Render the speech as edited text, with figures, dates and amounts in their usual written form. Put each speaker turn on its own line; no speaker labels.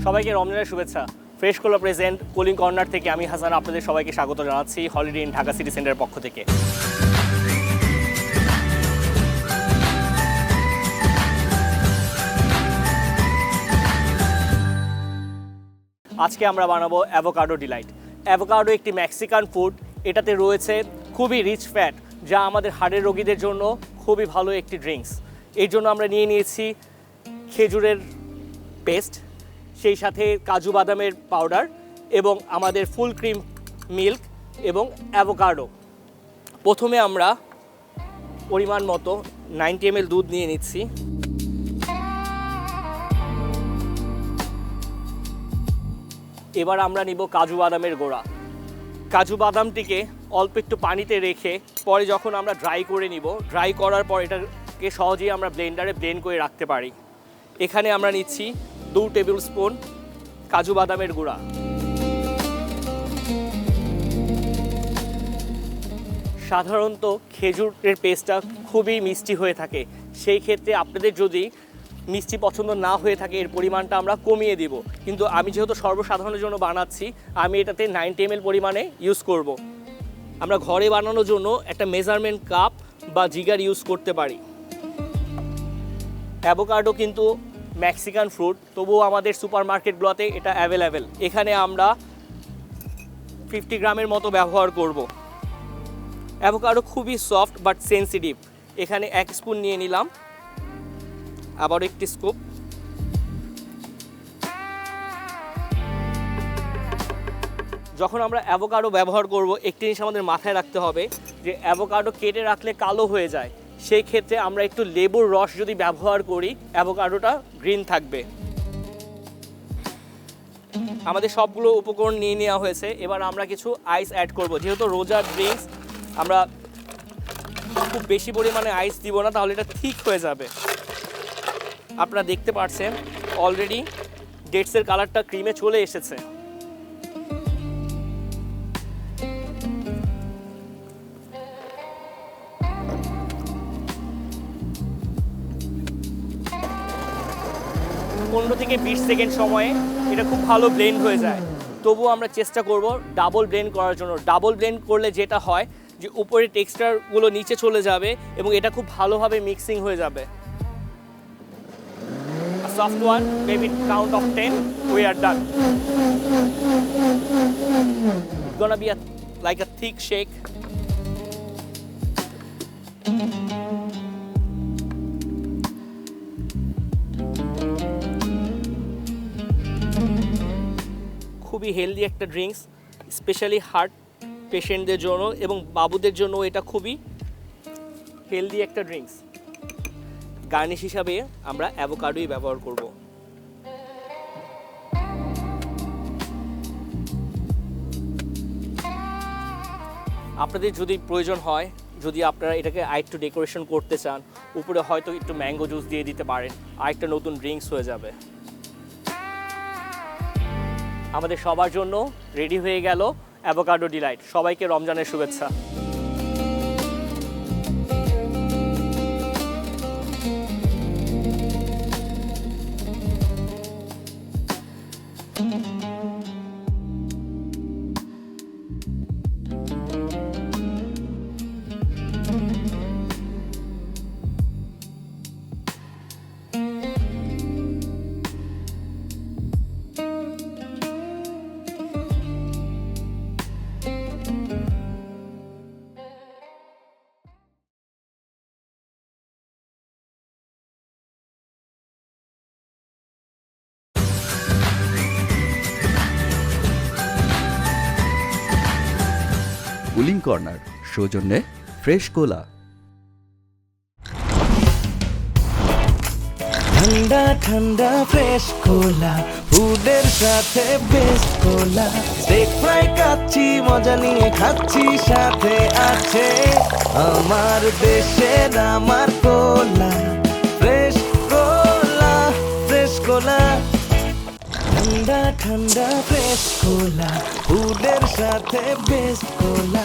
সবাইকে রমজানের শুভেচ্ছা। ফ্রেশ কোলা প্রেজেন্ট কুলিং কর্নার থেকে আমি হাসান আপনাদের সবাইকে স্বাগত জানাচ্ছি হলিডে ইন ঢাকা সিটি সেন্টারের পক্ষ থেকে। আজকে আমরা বানাবো অ্যাভোকাডো ডিলাইট। অ্যাভোকাডো একটি মেক্সিকান ফুড, এটাতে রয়েছে খুবই রিচ ফ্যাট, যা আমাদের হার্টের রোগীদের জন্য খুবই ভালো একটি ড্রিঙ্কস। এই জন্য আমরা নিয়ে নিয়েছি খেজুরের পেস্ট, সেই সাথে কাজু বাদামের পাউডার এবং আমাদের ফুল ক্রিম মিল্ক এবং অ্যাভোকাডো। প্রথমে আমরা পরিমাণ মতো 90 ml দুধ নিয়ে নিচ্ছি। এবার আমরা নিব কাজু বাদামের গোড়া। কাজু বাদামটিকে অল্প একটু পানিতে রেখে পরে যখন আমরা ড্রাই করে নিব, ড্রাই করার পর এটাকে সহজেই আমরা ব্লেন্ডারে ব্লেন্ড করে রাখতে পারি। এখানে আমরা নিচ্ছি 2 টেবিল স্পুন কাজু বাদামের গুঁড়া। সাধারণত খেজুরের পেস্টটা খুবই মিষ্টি হয়ে থাকে, সেই ক্ষেত্রে আপনাদের যদি মিষ্টি পছন্দ না হয়ে থাকে এর পরিমাণটা আমরা কমিয়ে দিব, কিন্তু আমি যেহেতু সর্বসাধারণের জন্য বানাচ্ছি আমি এটাতে 90 ml পরিমাণে ইউজ করব। আমরা ঘরে বানানোর জন্য একটা মেজারমেন্ট কাপ বা জিগার ইউজ করতে পারি। অ্যাভোকাডো কিন্তু মেক্সিকান ফ্রুট, তবুও আমাদের সুপার মার্কেটগুলোতে এটা অ্যাভেলেবেল। এখানে আমরা 50 গ্রামের মতো ব্যবহার করব। অ্যাভোকাডো খুবই সফট বাট সেন্সিটিভ। এখানে 1 স্পুন নিয়ে নিলাম, আবার একটি স্কুপ। যখন আমরা অ্যাভোকাডো ব্যবহার করব একটি জিনিস আমাদের মাথায় রাখতে হবে যে অ্যাভোকাডো কেটে রাখলে কালো হয়ে যায়, সেই ক্ষেত্রে আমরা একটু লেবুর রস যদি ব্যবহার করি অ্যাভোকাডোটা গ্রিন থাকবে। আমাদের সবগুলো উপকরণ নিয়ে নেওয়া হয়েছে। এবার আমরা কিছু আইস অ্যাড করব। যেহেতু রোজার ড্রিঙ্কস, আমরা খুব বেশি পরিমাণে আইস দিব না, তাহলে এটা ঠিক হয়ে যাবে। আপনারা দেখতে পাচ্ছেন অলরেডি ডেটসের কালারটা ক্রিমে চলে এসেছে। পনেরো থেকে 20 সেকেন্ড সময়ে এটা খুব ভালো ব্লেন্ড হয়ে যায়। তবুও আমরা চেষ্টা করব ডাবল ব্লেন্ড করার জন্য। ডাবল ব্লেন্ড করলে যেটা হয় যে উপরে টেক্সচারগুলো নিচে চলে যাবে এবং এটা খুব ভালোভাবে মিক্সিং হয়ে যাবে। A soft one, maybe count of 10, we are done. It's gonna be like a thick shake. খুবই হেলদি একটা ড্রিঙ্কস, স্পেশালি হার্ট পেশেন্টদের জন্য এবং বাবুদের জন্য এটা খুবই হেলদি একটা ড্রিঙ্কস। গার্নিশ হিসাবে আমরা অ্যাভোকাডোই ব্যবহার করব। আপনাদের যদি প্রয়োজন হয়, যদি আপনারা এটাকে আরেকটু ডেকোরেশন করতে চান, উপরে হয়তো একটু ম্যাঙ্গো জুস দিয়ে দিতে পারেন, আরেকটা নতুন ড্রিঙ্কস হয়ে যাবে। আমাদের সবার জন্য রেডি হয়ে গেল অ্যাভোকাডো ডিলাইট। সবাইকে রমজানের শুভেচ্ছা।
কুলিং কর্নার সৌজন্যে ফ্রেশ কোলা।
ঠান্ডা ঠান্ডা ফ্রেশ কোলা, ফুডের সাথে বেস্ট কোলা। স্টেক ফ্রাই খাচ্ছি, মজা নিয়ে খাচ্ছি, সাথে আছে আমার দেশের আমার কোলা। ফ্রেশ কোলা, ফ্রেশ কোলা। ঠান্ডা ঠান্ডা ফ্রেশ কোলা, ফুডের সাথে বেস্ট কোলা।